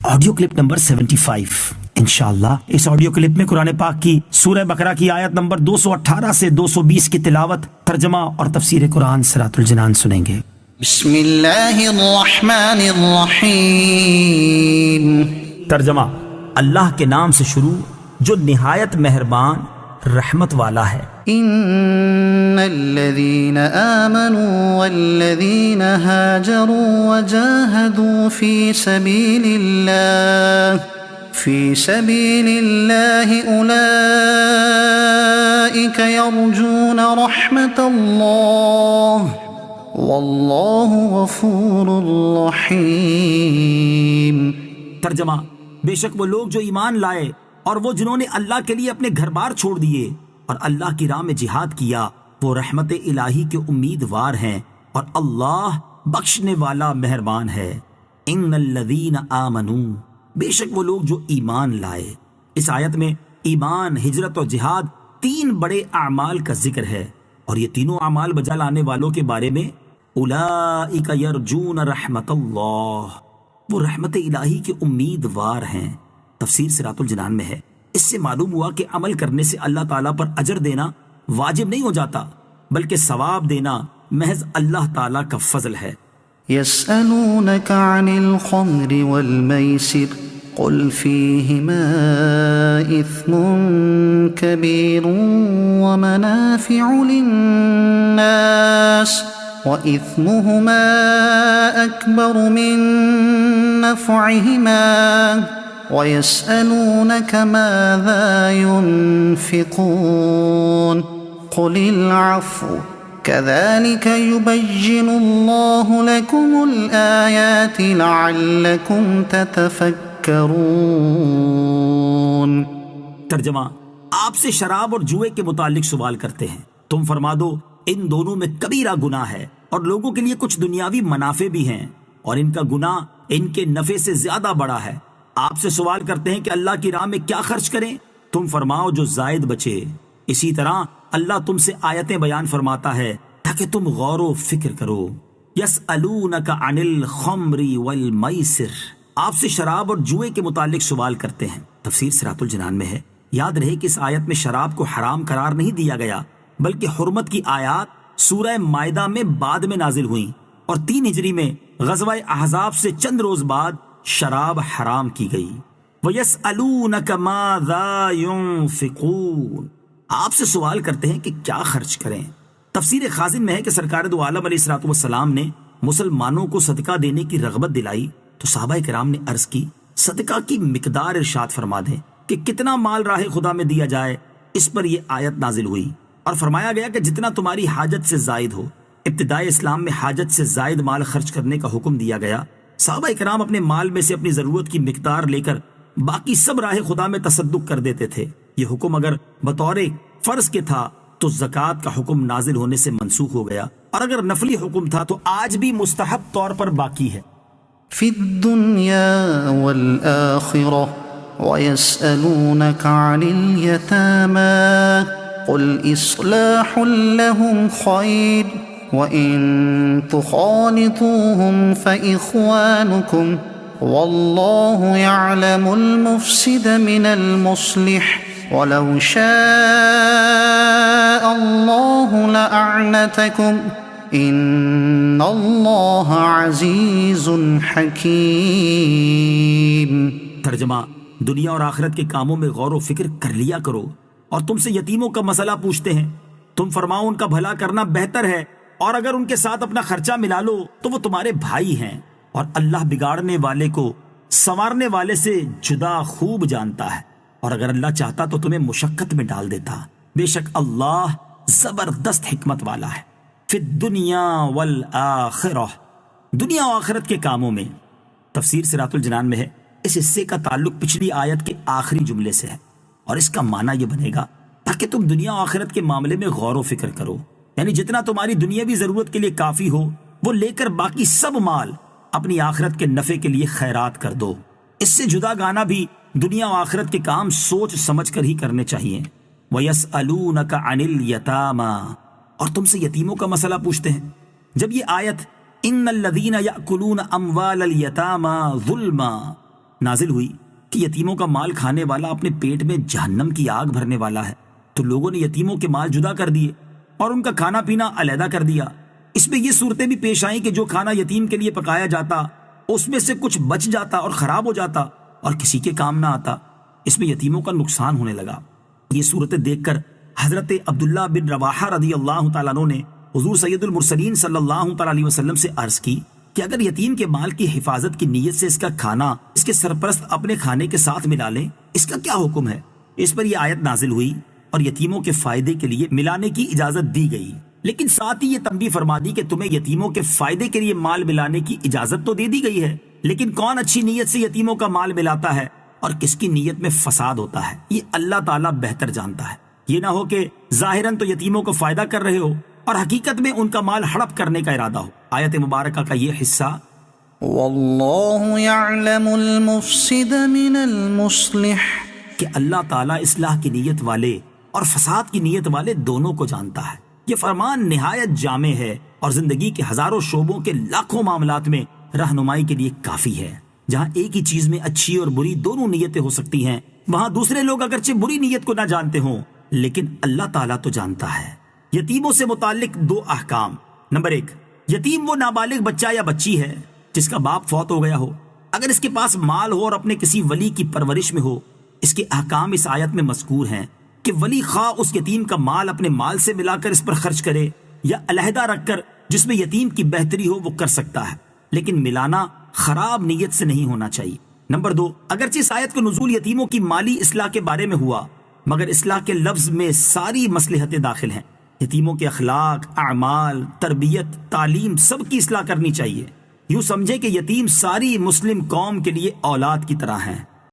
Audio clip number 75 انشاءاللہ اس audio clip میں قرآن پاک کی سورہ بقرہ کی آیت نمبر 218 سے 220 کی تلاوت، ترجمہ اور تفسیر قرآن صراط الجنان سنیں گے۔ بسم اللہ الرحمن الرحیم۔ ترجمہ: اللہ کے نام سے شروع جو نہایت مہربان رحمت والا ہے۔ ان الذين آمنوا والذين هاجروا وجاهدوا في سبيل الله أولئك يرجون رحمة الله والله غفور رحيم۔ ترجمہ: بے شک وہ لوگ جو ایمان لائے اور وہ جنہوں نے اللہ کے لیے اپنے گھر بار چھوڑ دیے اور اللہ کی راہ میں جہاد کیا، وہ رحمت الہی کے امیدوار ہیں اور اللہ بخشنے والا مہربان ہے۔ ان الذین آمنوا، بے شک وہ لوگ جو ایمان لائے۔ اس آیت میں ایمان، ہجرت اور جہاد تین بڑے اعمال کا ذکر ہے، اور یہ تینوں اعمال بجا لانے والوں کے بارے میں اولئک یرجون رحمت اللہ، وہ رحمت الہی کے امیدوار ہیں۔ تفسیر صراط الجنان میں ہے، اس سے معلوم ہوا کہ عمل کرنے سے اللہ تعالیٰ پر اجر دینا واجب نہیں ہو جاتا، بلکہ ثواب دینا محض اللہ تعالیٰ کا فضل ہے۔ يسألونك عن الخمر والميسر قل فيهما إثم كبير ومنافع للناس وإثمهما أكبر من نفعهما ويسألونك ماذا ينفقون قل العفو كذلك يبين الله لكم الآيات لعلكم تتفكرون۔ ترجمہ: آپ سے شراب اور جوئے کے متعلق سوال کرتے ہیں، تم فرما دو ان دونوں میں کبیرہ گناہ ہے، اور لوگوں کے لیے کچھ دنیاوی منافع بھی ہیں، اور ان کا گناہ ان کے نفع سے زیادہ بڑا ہے۔ آپ سے سوال کرتے ہیں کہ اللہ کی راہ میں کیا خرچ کریں، تم فرماؤ جو زائد بچے۔ اسی طرح اللہ تم سے آیتیں بیان فرماتا ہے تاکہ تم غور و فکر کرو۔ یسألونک عن الخمر والمیسر، آپ سے شراب اور جوئے کے متعلق سوال کرتے ہیں۔ تفسیر صراط الجنان میں ہے، یاد رہے کہ اس آیت میں شراب کو حرام قرار نہیں دیا گیا، بلکہ حرمت کی آیات سورہ مائدہ میں بعد میں نازل ہوئیں، اور 3 ہجری میں غزوہ احزاب سے چند روز بعد شراب حرام کی گئی۔ وَيَسْأَلُونَكَ مَاذَا يُنْفِقُونَ، آپ سے سوال کرتے ہیں کہ کیا خرچ کریں۔ تفسیر خازن میں ہے کہ سرکار دو عالم علیہ الصلوۃ والسلام نے مسلمانوں کو صدقہ دینے کی رغبت دلائی تو صحابہ کرام نے عرض کی صدقہ کی مقدار ارشاد فرما دیں کہ کتنا مال راہ خدا میں دیا جائے۔ اس پر یہ آیت نازل ہوئی اور فرمایا گیا کہ جتنا تمہاری حاجت سے زائد ہو۔ ابتدائی اسلام میں حاجت سے زائد مال خرچ کرنے کا حکم دیا گیا۔ صحابہ کرام اپنے مال میں سے اپنی ضرورت کی مقدار لے کر باقی سب راہ خدا میں تصدق کر دیتے تھے۔ یہ حکم اگر بطور فرض کے تھا تو زکوٰۃ کا حکم نازل ہونے سے منسوخ ہو گیا، اور اگر نفلی حکم تھا تو آج بھی مستحب طور پر باقی ہے۔ فی الدنیا والآخرہ ويسألونك عن اليتامى قل إصلاح لهم خير وإن تخالطوهم فإخوانكم والله يعلم المفسد من المصلح ولو شاء الله لأعنتكم إن الله عزيز حكيم۔ ترجمہ: دنیا اور آخرت کے کاموں میں غور و فکر کر لیا کرو، اور تم سے یتیموں کا مسئلہ پوچھتے ہیں، تم فرماؤ ان کا بھلا کرنا بہتر ہے، اور اگر ان کے ساتھ اپنا خرچہ ملا لو تو وہ تمہارے بھائی ہیں، اور اللہ بگاڑنے والے کو سنوارنے والے سے جدا خوب جانتا ہے، اور اگر اللہ چاہتا تو تمہیں مشقت میں ڈال دیتا، بے شک اللہ زبردست حکمت والا ہے۔ فی الدنیا والآخرہ، دنیا و آخرت کے کاموں میں۔ تفسیر صراط الجنان میں ہے، اس حصے کا تعلق پچھلی آیت کے آخری جملے سے ہے، اور اس کا معنی یہ بنے گا تاکہ تم دنیا و آخرت کے معاملے میں غور و فکر کرو، یعنی جتنا تمہاری دنیاوی ضرورت کے لیے کافی ہو وہ لے کر باقی سب مال اپنی آخرت کے نفع کے لیے خیرات کر دو۔ اس سے جدا گانا بھی دنیا و آخرت کے کام سوچ سمجھ کر ہی کرنے چاہیے۔ وَيَسْأَلُونَكَ عَنِ الْيَتَامَى، اور تم سے یتیموں کا مسئلہ پوچھتے ہیں۔ جب یہ آیت ان الذین یأکلون اموال الیتامی ظلما، نازل ہوئی کہ یتیموں کا مال کھانے والا اپنے پیٹ میں جہنم کی آگ بھرنے والا ہے، تو لوگوں نے یتیموں کے مال جدا کر دیے اور ان کا کھانا پینا علیحدہ کر دیا۔ اس میں یہ صورتیں بھی پیش آئیں کہ جو کھانا یتیم کے لیے پکایا جاتا اس میں سے کچھ بچ جاتا اور خراب ہو جاتا اور کسی کے کام نہ آتا، اس میں یتیموں کا نقصان ہونے لگا۔ یہ صورتیں دیکھ کر حضرت عبداللہ بن رواحہ رضی اللہ تعالیٰ عنہ نے حضور سید المرسلین صلی اللہ تعالیٰ علیہ وسلم سے عرض کی کہ اگر یتیم کے مال کی حفاظت کی نیت سے اس کا کھانا اس کے سرپرست اپنے کھانے کے ساتھ ملا لیں، اس کا کیا حکم ہے؟ اس پر یہ آیت نازل ہوئی اور یتیموں کے فائدے کے لیے ملانے کی اجازت دی گئی، لیکن ساتھ ہی یہ تنبیہ فرما دی کہ تمہیں یتیموں کے فائدے کے لیے مال ملانے کی اجازت تو دے دی گئی ہے، لیکن کون اچھی نیت سے یتیموں کا مال ملاتا ہے اور کس کی نیت میں فساد ہوتا ہے یہ اللہ تعالیٰ بہتر جانتا ہے۔ یہ نہ ہو کہ ظاہراً تو یتیموں کو فائدہ کر رہے ہو اور حقیقت میں ان کا مال ہڑپ کرنے کا ارادہ ہو۔ آیت مبارکہ کا یہ حصہ واللہ یعلم المفسد من المصلح، کہ اللہ تعالیٰ اصلاح کی نیت والے اور فساد کی نیت والے دونوں کو جانتا ہے۔ یہ فرمان نہایت جامع ہے اور زندگی کے ہزاروں شعبوں کے لاکھوں معاملات میں رہنمائی کے لیے کافی ہے۔ جہاں ایک ہی چیز میں اچھی اور بری دونوں نیتیں ہو سکتی ہیں، وہاں دوسرے لوگ اگرچہ بری نیت کو نہ جانتے ہوں لیکن اللہ تعالیٰ تو جانتا ہے۔ یتیموں سے متعلق 2 احکام۔ نمبر 1، یتیم وہ نابالغ بچہ یا بچی ہے جس کا باپ فوت ہو گیا ہو، اگر اس کے پاس مال ہو اور اپنے کسی ولی کی پرورش میں ہو۔ اس کے احکام اس آیت میں مذکور ہیں کہ ولی خواہ اس یتیم کا مال اپنے مال سے ملا کر اس پر خرچ کرے یا علیحدہ رکھ کر جس میں یتیم کی بہتری ہو وہ کر سکتا ہے، لیکن ملانا خراب نیت سے نہیں ہونا چاہیے۔ نمبر 2، اگرچہ اس آیت کا نزول یتیموں کی مالی اصلاح کے بارے میں ہوا مگر اصلاح کے لفظ میں ساری مصلحتیں داخل ہیں۔ یتیموں کے اخلاق، اعمال، تربیت، تعلیم سب کی اصلاح کرنی چاہیے۔ یوں سمجھے کہ یتیم ساری مسلم قوم کے لیے اولاد کی طرح ہیں۔